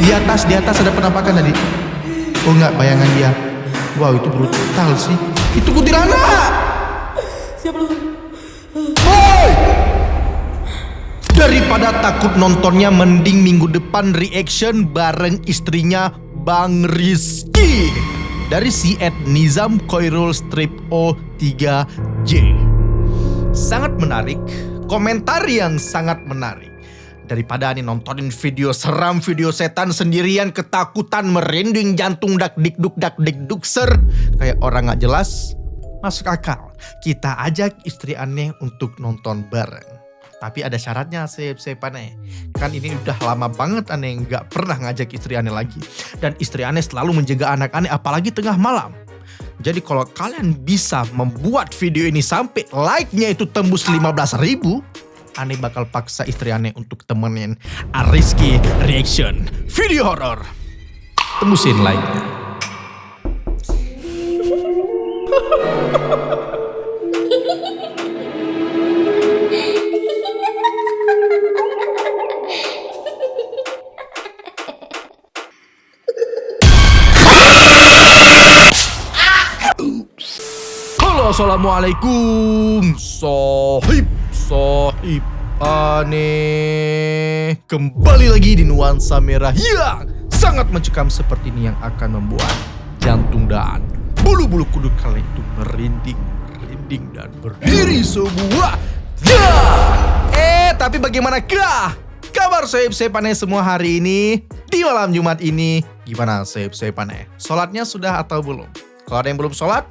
di atas ada penampakan tadi. Oh enggak, bayangan dia. Wow, itu brutal sih. Itu kuntilanak. Siapa lu? Boy! Daripada takut nontonnya, mending minggu depan reaction bareng istrinya Bang Rizky dari si @Nizam Khairul strip O3J. Sangat menarik, komentar yang sangat menarik. Daripada nih nontonin video seram, video setan sendirian, ketakutan, merinding, jantung dak dikduk ser kayak orang gak jelas, masuk akal. Kita ajak istri aneh untuk nonton bareng. Tapi ada syaratnya saya aneh. Kan ini udah lama banget aneh gak pernah ngajak istri aneh lagi. Dan istri aneh selalu menjaga anak aneh apalagi tengah malam. Jadi kalau kalian bisa membuat video ini sampai like-nya itu tembus 15.000, aneh bakal paksa istri aneh untuk temenin Rizky reaction video horor. Tembusin like-nya. Halo, assalamualaikum sohib aneh. Kembali lagi di nuansa merah yang sangat mencekam seperti ini, yang akan membuat jantung dan bulu-bulu kuduk kalian itu merinding dan berdiri semua. Tapi bagaimanakah kabar sohib aneh semua hari ini di malam Jumat ini? Gimana sohib aneh? Sholatnya sudah atau belum? Kalau ada yang belum sholat,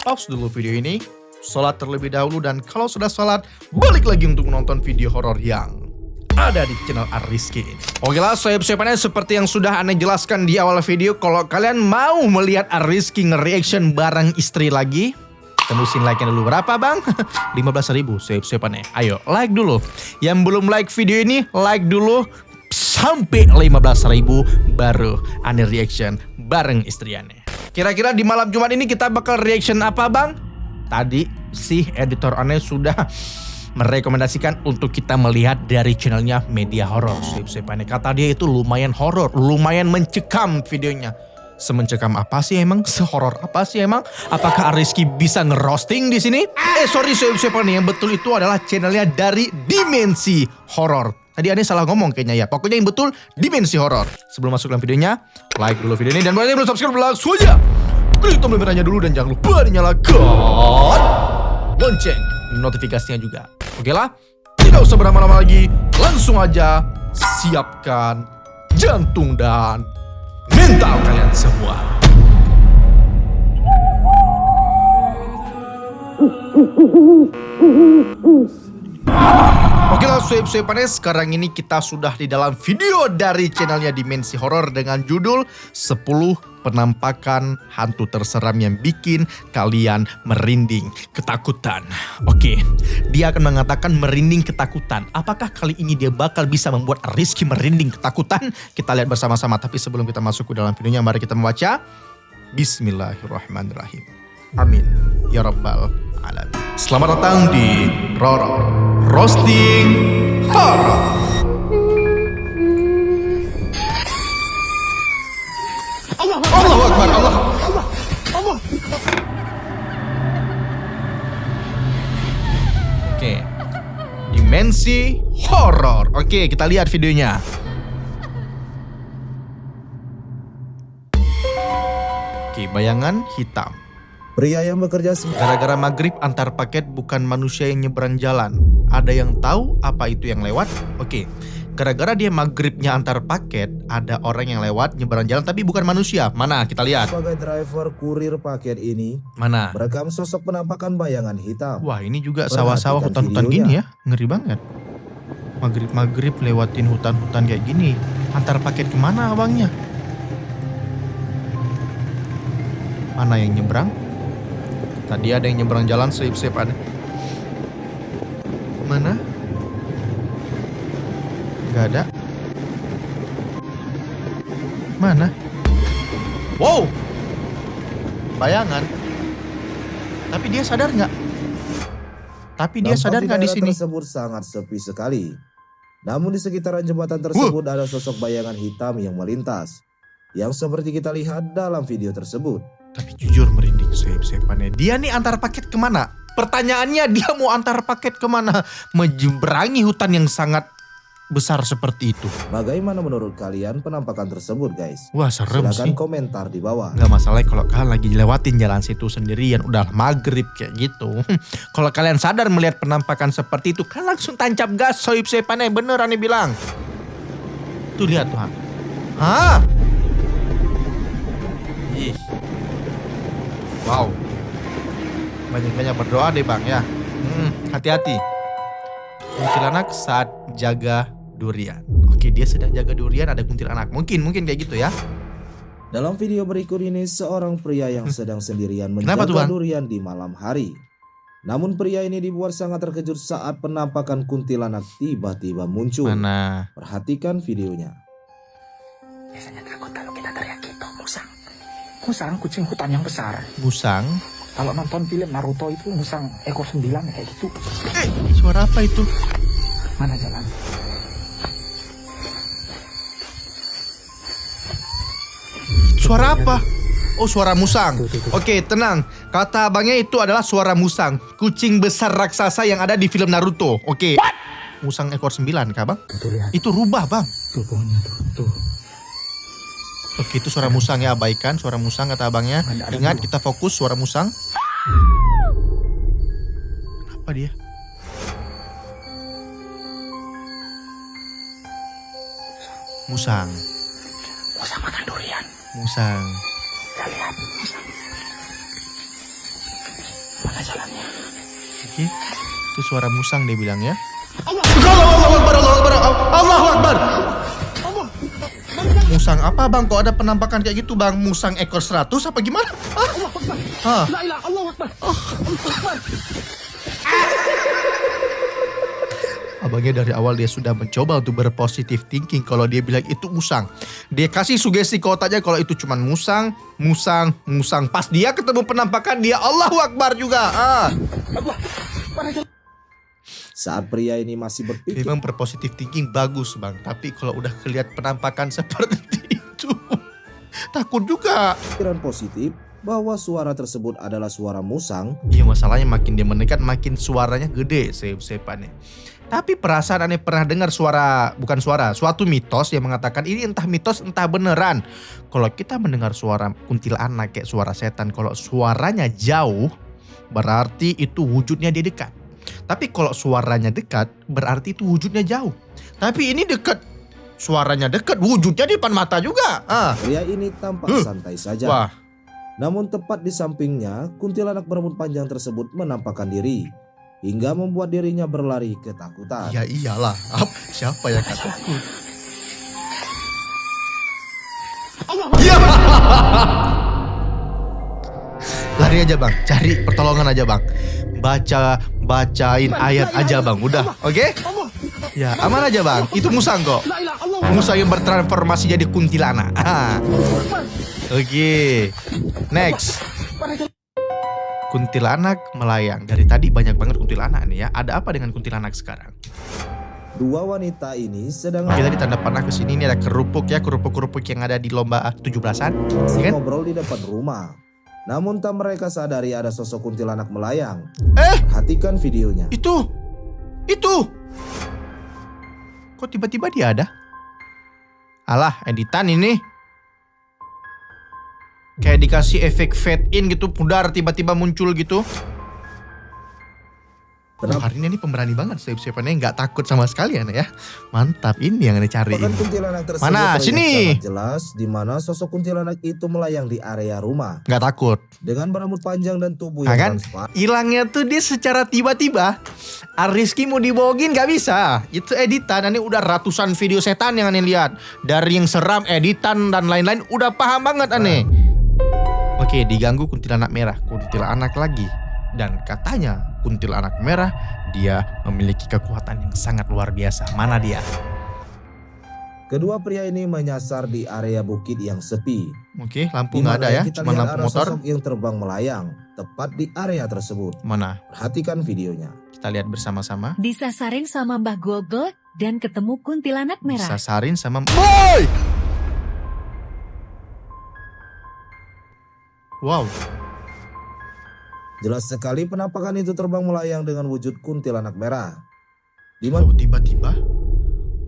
pause dulu video ini, sholat terlebih dahulu, dan kalau sudah sholat, balik lagi untuk menonton video horor yang ada di channel Rizky ini. Oke lah sohib aneh, seperti yang sudah aneh jelaskan di awal video, kalau kalian mau melihat Rizky nge-reaction bareng istri lagi, tembusin like-nya dulu. Berapa bang? 15.000 sohib aneh. Ayo like dulu. Yang belum like video ini, like dulu sampai 15.000 baru aneh reaction bareng istri aneh. Kira-kira di malam Jumat ini kita bakal reaction apa bang? Tadi si editor aneh sudah merekomendasikan untuk kita melihat dari channelnya Media Horor. Sohib aneh, kata dia itu lumayan horor, lumayan mencekam videonya. Semencekam apa sih emang? Sehoror apa sih emang? Apakah Rizky bisa ngerosting di sini? Sorry sohib aneh, yang betul itu adalah channelnya dari Dimensi Horor. Tadi aneh salah ngomong kayaknya ya. Pokoknya yang betul Dimensi Horor. Sebelum masuk dalam videonya, like dulu video ini, dan buat yang belum subscribe langsung aja klik tombol merahnya dulu, dan jangan lupa dinyalakan lonceng notifikasinya juga. Oke lah, tidak usah berlama-lama lagi, langsung aja siapkan jantung dan mental kalian semua. Oke lah sohib aneh, sekarang ini kita sudah di dalam video dari channelnya Dimensi Horor dengan judul 10 penampakan hantu terseram yang bikin kalian merinding ketakutan. Oke, dia akan mengatakan merinding ketakutan. Apakah kali ini dia bakal bisa membuat Rizky merinding ketakutan? Kita lihat bersama-sama. Tapi sebelum kita masuk ke dalam videonya, mari kita membaca Bismillahirrahmanirrahim. Amin ya rabbal alamin. Selamat datang di Roro Roasting Horror. Allahu Akbar, Allah. Oke, Dimensi Horor. Oke, kita lihat videonya. Oke, bayangan hitam. Pria yang bekerja Gara-gara maghrib antar paket bukan manusia yang nyebrang jalan. Ada yang tahu apa itu yang lewat? Oke. Gara-gara dia maghribnya antar paket, ada orang yang lewat nyebrang jalan tapi bukan manusia. Mana? Kita lihat. sebagai driver kurir paket ini Mana? merekam sosok penampakan bayangan hitam. Wah, ini juga sawah-sawah, hutan-hutan gini ya. Ngeri banget. Maghrib-maghrib lewatin hutan-hutan kayak gini. Antar paket kemana abangnya? Mana yang nyebrang? Tadi ada yang nyebrang jalan, sohib aneh. Mana? Gak ada. Mana? Wow, bayangan. Tapi dia sadar nggak? Tapi dia sadar nggak di sini? Tersebut sangat sepi sekali. Namun di sekitaran jembatan tersebut ada sosok bayangan hitam yang melintas, yang seperti kita lihat dalam video tersebut. Tapi jujur merinding sohib-sohibannya. Dia nih antar paket kemana? Pertanyaannya dia mau antar paket kemana? Menyeberangi hutan yang sangat besar seperti itu. Bagaimana menurut kalian penampakan tersebut, guys? Wah serem Silakan sih. komentar di bawah. Gak masalah kalau kalian lagi lewatin jalan situ sendirian udah maghrib kayak gitu. Kalau kalian sadar melihat penampakan seperti itu, kalian langsung tancap gas sohib-sohibannya. Bener aneh bilang. Tuh lihat tuh. Hah? Ih. Wow. Banyak-banyak berdoa deh bang ya. Hati-hati. Kuntilanak saat jaga durian. Oke, dia sedang jaga durian, ada kuntilanak. Mungkin kayak gitu ya. Dalam video berikut ini seorang pria yang sedang sendirian Kenapa tuh, menjaga Bang? durian di malam hari. Namun pria ini dibuat sangat terkejut saat penampakan kuntilanak tiba-tiba muncul. Mana? Perhatikan videonya. Biasanya takut kalau kita teriak gitu, musang. Musang kucing hutan yang besar. Musang. Kalau nonton film Naruto itu musang ekor 9 kayak gitu. Suara apa itu? Mana jalan? Suara apa? Oh, suara musang. Oke, tenang. Kata abangnya itu adalah suara musang. Kucing besar raksasa yang ada di film Naruto. Oke. Musang ekor 9 kah bang? Tuh lihat, Itu rubah bang. tuh pohonnya tuh. Oke, itu suara musang ya, abaikan suara musang kata abangnya. Ingat, kita fokus suara musang. Apa dia? Musang. Musang makan durian. Musang. Kita lihat, musang. Mana jalannya? Oke. Itu suara musang dia bilang ya. Allahu Akbar, Allahu Akbar, Allahu Akbar. Musang apa bang? Kok ada penampakan kayak gitu bang? Musang ekor 100 apa gimana? Hah? La ilaha Allahu Akbar. Abangnya dari awal dia sudah mencoba untuk berpositif thinking kalau dia bilang itu musang. Dia kasih sugesti ke otaknya kalau itu cuma musang. Pas dia ketemu penampakan dia Allahu Akbar juga. Saat pria ini masih berpikir Memang berpositif thinking bagus bang. Tapi kalau udah kelihatan penampakan seperti itu, takut juga. pikiran positif bahwa suara tersebut adalah suara musang, Iya, masalahnya makin dia mendekat makin suaranya gede sepannya. Tapi perasaan aneh pernah dengar suatu mitos yang mengatakan ini entah mitos entah beneran. Kalau kita mendengar suara kuntilanak kayak suara setan, kalau suaranya jauh berarti itu wujudnya dia dekat. Tapi kalau suaranya dekat berarti itu wujudnya jauh. Tapi ini dekat, suaranya dekat, wujudnya di depan mata juga. pria ini tampak santai saja. Wah, Namun tepat di sampingnya, kuntilanak berambut panjang tersebut menampakkan diri, hingga membuat dirinya berlari ketakutan. ya iyalah. Siapa yang kata takut? Ya. Lari aja bang, cari pertolongan aja bang. Bacain ayat aja bang, udah, oke? Ya, aman aja bang. Itu musang kok. La ilaha Allahu Musang yang bertransformasi jadi kuntilanak. Oke, next. Kuntilanak melayang. Dari tadi banyak banget kuntilanak nih ya. Ada apa dengan kuntilanak sekarang? Dua wanita ini sedang Oke, tadi tanda panah ke sini, ini ada kerupuk ya, kerupuk-kerupuk yang ada di lomba 17-an, ya kan? ngobrol di depan rumah. Namun tak mereka sadari ada sosok kuntilanak melayang. Eh, Perhatikan videonya. itu. Kok tiba-tiba dia ada? Alah, editan ini. Kayak dikasih efek fade in gitu, pudar tiba-tiba muncul gitu. Hari ini pemberani banget, siapa-siapanya nggak takut sama sekali ya. Mantap, ini yang dicariin. Penampakan kuntilanak tersebut Mana? terlihat Sini. sangat jelas di mana sosok kuntilanak itu melayang di area rumah Nggak takut. dengan berambut panjang dan tubuh Nah yang kan, transparan. hilangnya tuh dia secara tiba-tiba. Rizky mau dibogin gak bisa. Itu editan, ini udah ratusan video setan yang aneh lihat. Dari yang seram, editan dan lain-lain udah paham banget aneh. Oke, diganggu kuntilanak merah, kuntilanak lagi. Dan katanya kuntilanak merah dia memiliki kekuatan yang sangat luar biasa. Mana dia? Kedua pria ini menyasar di area bukit yang sepi. Oke, lampu Di nggak mana ada ya, kita cuma lihat lampu ada motor. sosok yang terbang melayang tepat di area tersebut. Mana? Perhatikan videonya. Kita lihat bersama-sama. Disasarin sama Mbah Gogot, dan ketemu kuntilanak merah. Disasarin sama boy. Wow. Jelas sekali penampakan itu terbang melayang dengan wujud kuntilanak merah. Di mana Tiba-tiba?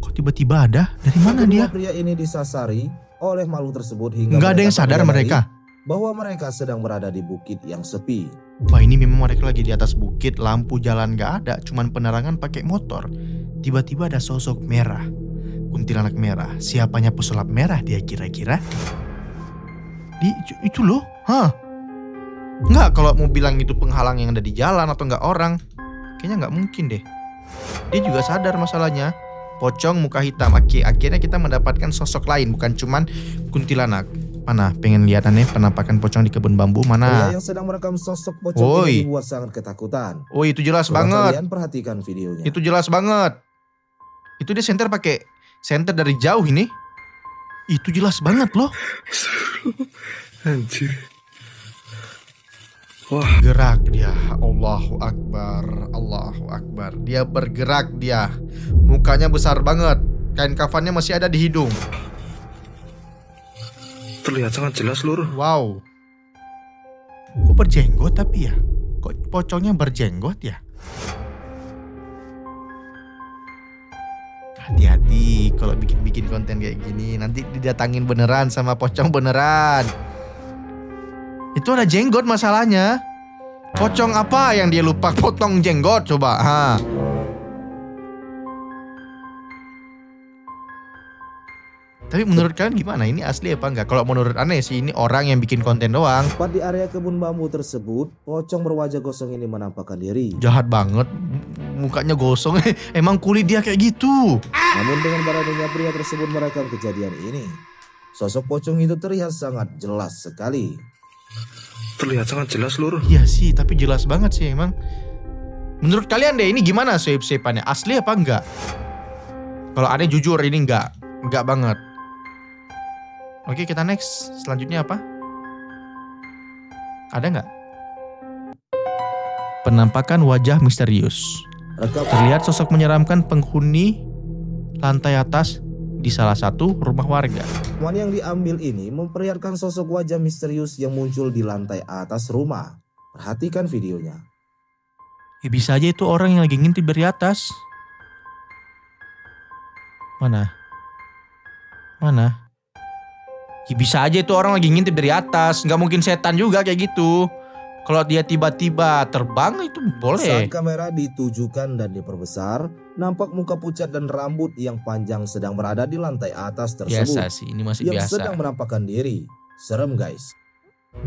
Kok tiba-tiba ada? Dari mana kedua dia? pria ini disasari oleh makhluk tersebut hingga Nggak ada yang sadar menyadari mereka. bahwa mereka sedang berada di bukit yang sepi. Wah, ini memang mereka lagi di atas bukit, lampu jalan nggak ada, cuman penerangan pakai motor. Tiba-tiba ada sosok merah, kuntilanak merah. Siapanya pesulap merah dia kira-kira? Itu loh, Nggak, kalau mau bilang itu penghalang yang ada di jalan atau nggak orang, kayaknya nggak mungkin deh. Dia juga sadar masalahnya. Pocong muka hitam. Akhirnya kita mendapatkan sosok lain, bukan cuman kuntilanak. Mana? Pengen lihat aneh penampakan pocong di kebun bambu mana? Pria yang sedang merekam sosok pocong ini dibuat sangat ketakutan. Oh, itu jelas Coba banget. kalian perhatikan videonya. Itu jelas banget. Itu dia senter pakai senter dari jauh ini. Itu jelas banget loh. Anjir. Wah. Gerak dia. Allahu Akbar. Allahu Akbar. Dia bergerak dia. Mukanya besar banget. Kain kafannya masih ada di hidung. Terlihat sangat jelas lur. Wow. Kok berjenggot tapi ya? Kok pocongnya berjenggot ya? Hati-hati kalau bikin konten kayak gini. Nanti didatangin beneran sama pocong beneran. Itu ada jenggot masalahnya. Pocong apa yang dia lupa potong jenggot coba? Tapi menurut kalian gimana? Ini asli apa enggak? Kalau menurut aneh sih ini orang yang bikin konten doang. Tepat di area kebun bambu tersebut, pocong berwajah gosong ini menampakkan diri. Jahat banget. Mukanya gosong. Emang kulit dia kayak gitu. Namun dengan beraninya pria tersebut merekam kejadian ini, sosok pocong itu terlihat sangat jelas sekali. Terlihat sangat jelas lur. Iya sih, tapi jelas banget sih emang. Menurut kalian deh ini gimana shape-shapeannya? Asli apa enggak? Kalau aneh jujur ini enggak banget. Oke, kita next. Selanjutnya apa? Ada nggak? Penampakan wajah misterius. Rekam Terlihat sosok menyeramkan penghuni lantai atas di salah satu rumah warga. rekaman yang diambil ini memperlihatkan sosok wajah misterius yang muncul di lantai atas rumah. Perhatikan videonya. Ya bisa aja itu orang yang lagi ngintip dari atas. Mana? Ya bisa aja itu orang lagi ngintip dari atas. Nggak mungkin setan juga kayak gitu. Kalau dia tiba-tiba terbang itu boleh. Saat kamera ditujukan dan diperbesar, nampak muka pucat dan rambut yang panjang sedang berada di lantai atas tersebut. Biasa sih, ini masih yang biasa. sedang menampakkan diri. Serem guys.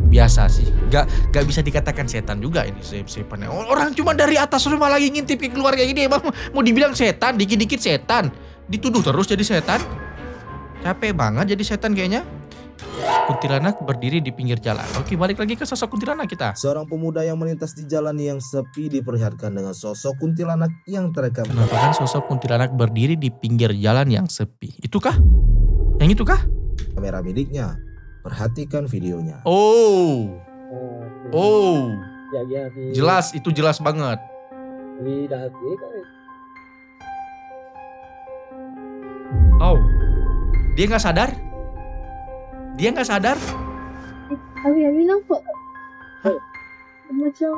Biasa sih. Nggak bisa dikatakan setan juga ini shape-shapeannya. Orang cuma dari atas rumah lagi ngintip keluar kayak gini. Emang mau dibilang setan, dikit-dikit setan. Dituduh terus jadi setan. Capek banget jadi setan kayaknya. Kuntilanak berdiri di pinggir jalan. Oke, balik lagi ke sosok kuntilanak kita. Seorang pemuda yang melintas di jalan yang sepi diperlihatkan dengan sosok kuntilanak yang terekam. Penampakan sosok kuntilanak berdiri di pinggir jalan yang sepi. Itukah? Yang itukah? Kamera miliknya. Perhatikan videonya. Oh. Ya, Jelas, itu jelas banget. Oh. Dia nggak sadar? Dia nggak sadar? Abi nampak. Macam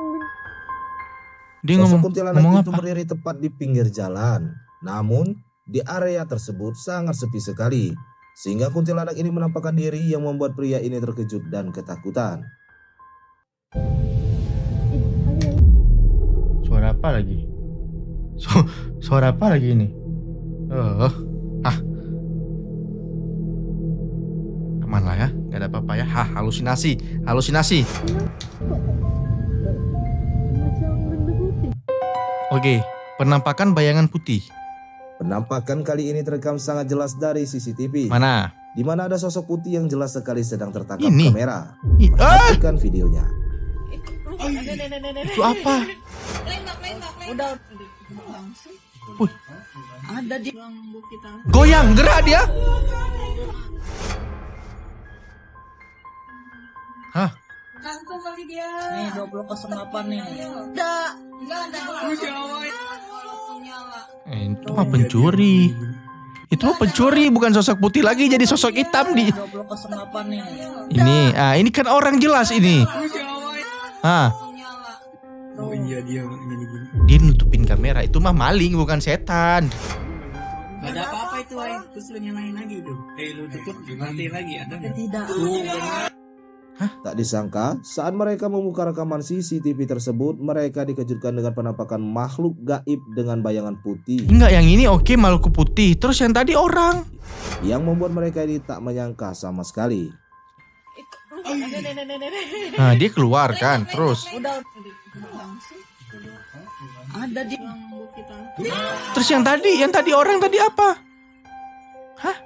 Dia Sosok ngomong kuntilanak itu apa? berdiri tepat di pinggir jalan. Namun, di area tersebut sangat sepi sekali. Sehingga kuntilanak ini menampakkan diri yang membuat pria ini terkejut dan ketakutan. Suara apa lagi? Suara apa lagi ini? Aman lah ya, nggak ada apa-apa ya. Halusinasi. macam benda putih. Oke, penampakan bayangan putih. Penampakan kali ini terekam sangat jelas dari CCTV. Mana? Di mana ada sosok putih yang jelas sekali sedang tertangkap Ini. kamera. Ah, Perhatikan videonya. itu apa? Udah. Wih. Ada di kita. Goyang, gerak dia. Hah? Langsung kali dia. Nih 2008 nih. Enggak ada. Itu mah pencuri. Itu mah pencuri, bukan sosok putih lagi, jadi sosok hitam di 2008 nih. ini kan orang jelas ini. Oh iya dia Dia nutupin kamera, itu mah maling bukan setan. Gak ada apa-apa itu, terus lu nyalain lagi tuh. Lu tutup dimatiin lagi, ada nggak? Tidak. Tak disangka, saat mereka membuka rekaman CCTV tersebut, mereka dikejutkan dengan penampakan makhluk gaib dengan bayangan putih. Enggak, yang ini oke makhluk putih, terus yang tadi orang. Yang membuat mereka ini tak menyangka sama sekali. Nah, dia keluar kan, terus. Udah. Ada di kita. Terus yang tadi orang tadi apa? Hah?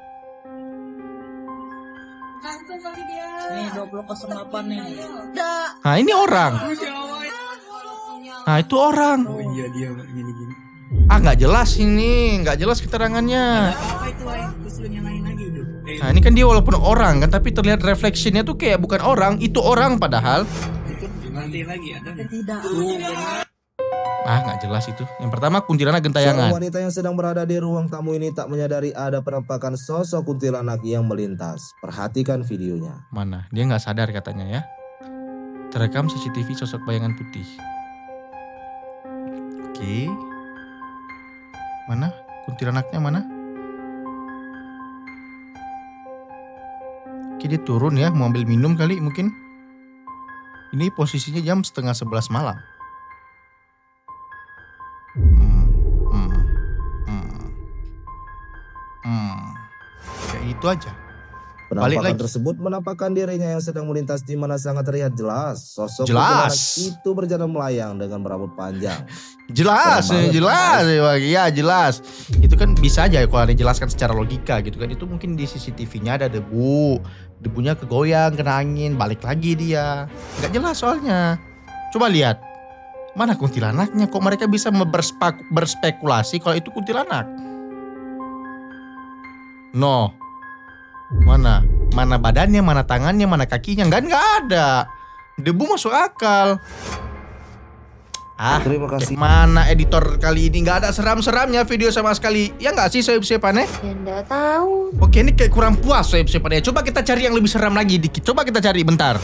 Nih 2008 nih. Udah. Nah, ini orang. Nah, itu orang. Oh iya dia gini. Nggak jelas ini, nggak jelas keterangannya. Apa itu, terus lu nyalain lagi tuh. Nah, ini kan dia walaupun orang kan, tapi terlihat refleksinya tuh kayak bukan orang, itu orang padahal. Dimatiin lagi, ada nggak? Tidak. Nggak jelas itu. Yang pertama kuntilanak gentayangan. Seorang wanita yang sedang berada di ruang tamu ini tak menyadari ada penampakan sosok kuntilanak yang melintas. Perhatikan videonya. Mana? Dia nggak sadar katanya ya. Terekam CCTV sosok bayangan putih. Oke. Mana? Kuntilanaknya mana? Oke, dia turun ya, mau ambil minum kali mungkin. Ini posisinya jam 10:30 malam. Kayak itu aja. Penampakan tersebut menampakkan dirinya yang sedang melintas di mana sangat terlihat jelas sosok kuntilanak itu berjalan melayang dengan berambut panjang. Jelas. Ya jelas. Itu kan bisa aja kalau dijelaskan secara logika gitu kan. Itu mungkin di CCTV-nya ada debu. Debunya kegoyang, kena angin, balik lagi dia. Nggak jelas soalnya. Coba lihat. Mana kuntilanaknya? Kok mereka bisa berspekulasi kalau itu kuntilanak? No. Mana? Mana badannya, mana tangannya, mana kakinya? Nggak ada. Debu masuk akal. Terima kasih. Mana editor kali ini? Nggak ada seram-seramnya video sama sekali. Ya nggak sih sohib-sohibannya? Ya nggak tahu. Oke, ini kayak kurang puas sohib-sohibannya. Coba kita cari yang lebih seram lagi dikit. Coba kita cari bentar.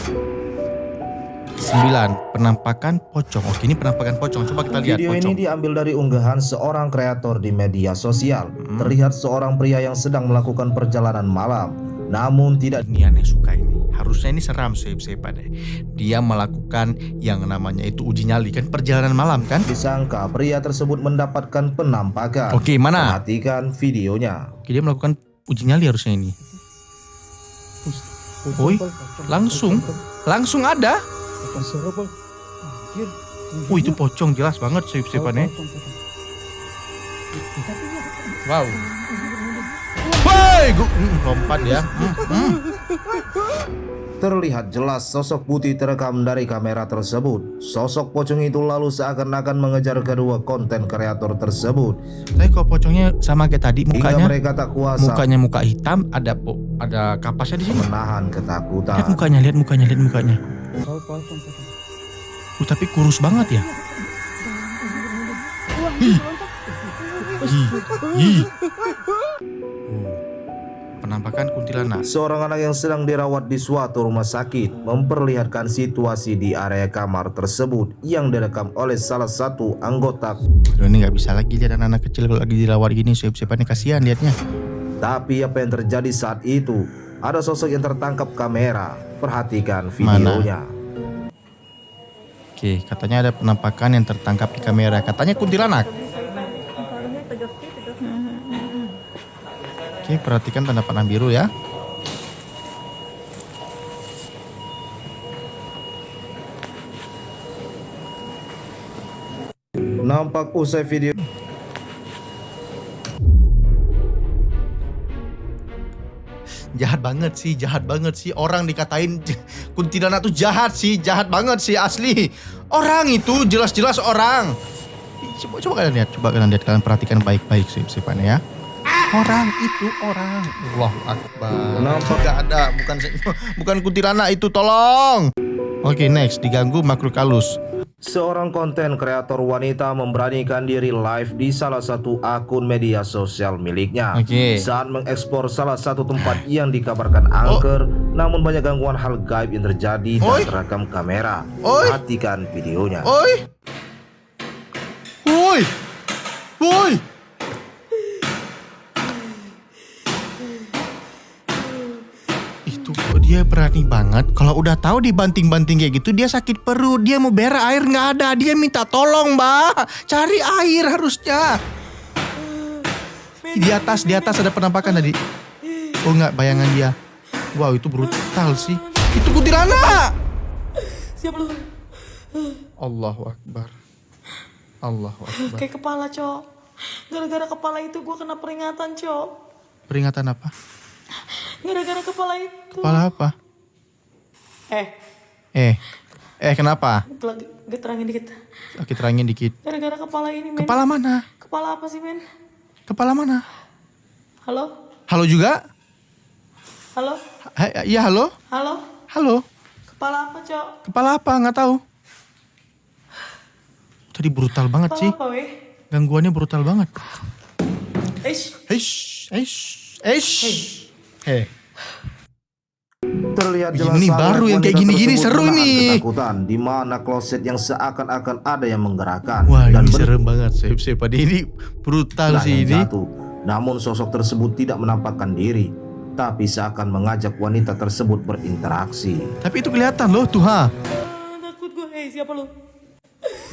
9. Penampakan pocong. Oke, ini penampakan pocong. Coba kita lihat Video pocong. ini diambil dari unggahan seorang kreator di media sosial. Terlihat seorang pria yang sedang melakukan perjalanan malam. Namun tidak Ini aneh suka ini. Harusnya ini seram sohib-sohibannya. Dia melakukan yang namanya itu uji nyali kan, perjalanan malam kan? disangka pria tersebut mendapatkan penampakan. Oke, mana? Perhatikan videonya. Oke, dia melakukan uji nyali harusnya ini. Woi, langsung ada. Itu pocong jelas banget sohib-sohibannya. Wow. Woi, lompat ya. Terlihat jelas sosok putih terekam dari kamera tersebut. Sosok pocong itu lalu seakan-akan mengejar kedua konten kreator tersebut. Tapi kalau pocongnya sama kayak tadi Hingga mukanya, mereka tak kuasa muka hitam, ada kapasnya di sini. menahan ketakutan. Lihat mukanya. Tapi kurus banget ya. Penampakan kuntilanak. Seorang anak yang sedang dirawat di suatu rumah sakit memperlihatkan situasi di area kamar tersebut yang direkam oleh salah satu anggota. Aduh, ini nggak bisa lagi lihat anak kecil kalau lagi dirawat gini. Sohib-sohibannya kasihan liatnya. Tapi apa yang terjadi saat itu? Ada sosok yang tertangkap kamera. Perhatikan videonya. Oke, katanya ada penampakan yang tertangkap di kamera. Katanya kuntilanak. Oke, perhatikan tanda panah biru ya. Nampak usai video Jahat banget sih. Orang dikatain kuntilanak tuh jahat banget sih asli. Orang itu jelas-jelas orang. Coba kalian lihat, kalian perhatikan baik-baik sohib-sohibannya ya. Orang itu orang. Allahu Akbar. Nampak Gak ada, bukan kuntilanak itu, tolong. Oke, next, diganggu makhluk halus. Seorang konten kreator wanita memberanikan diri live di salah satu akun media sosial miliknya saat mengekspor salah satu tempat yang dikabarkan angker, namun banyak gangguan hal gaib yang terjadi dan terekam kamera. Perhatikan videonya. Woi. Itu dia berani banget. Kalau udah tahu dibanting-banting kayak gitu, dia sakit perut. Dia mau berak, air nggak ada. Dia minta tolong, Mbak. Cari air harusnya. Di atas ada penampakan tadi. Oh enggak, bayangan dia. Wow, itu brutal sih. Itu kuntilanak. Siap lu. Allahu Akbar. Kayak kepala, Cok. Gara-gara kepala itu gue kena peringatan, Cok. Peringatan apa? Gara-gara kepala itu. Kepala apa? Kenapa? Gue terangin dikit. Oke, terangin dikit. Gara-gara kepala ini, men. Kepala mana? Kepala apa sih, men? Kepala mana? Halo? Halo juga? Halo? Iya, halo? Halo? Kepala apa, Cok? Kepala apa? Nggak tahu. Tadi brutal banget Kepala sih. apa, weh? Gangguannya brutal banget. Terlihat jelas Ini baru yang kayak gini-gini seru nih. Ketakutan di mana kloset yang seakan-akan ada yang menggerakkan. Wah, ini serem banget. Siapa dia ini brutal sih ini. Namun sosok tersebut tidak menampakkan diri, tapi seakan mengajak wanita tersebut berinteraksi. Tapi itu kelihatan loh tuh, ha. Takut gue. Siapa lu?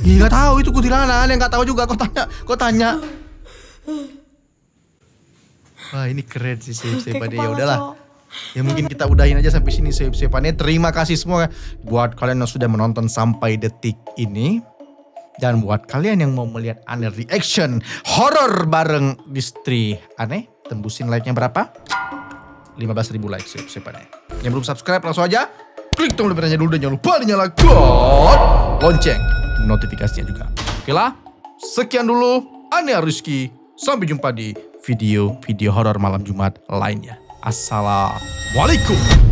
Iya, nggak tahu itu kuntilanak, yang nggak tahu juga. Kok tanya. Wah, ini keren sih siapa dia. Udahlah. Ya mungkin kita udahin aja sampai sini save-saveannya. Terima kasih semua buat kalian yang sudah menonton sampai detik ini. Dan buat kalian yang mau melihat Aneh reaction horror bareng Misteri Aneh, tembusin like-nya berapa? 15.000 like save-saveannya. Yang belum subscribe langsung aja klik tombol merahnya dulu dan jangan lupa dinyalakan lonceng notifikasinya juga. Oke lah, sekian dulu Aneh Rizky. Sampai jumpa di video horor malam Jumat lainnya. Assalamualaikum.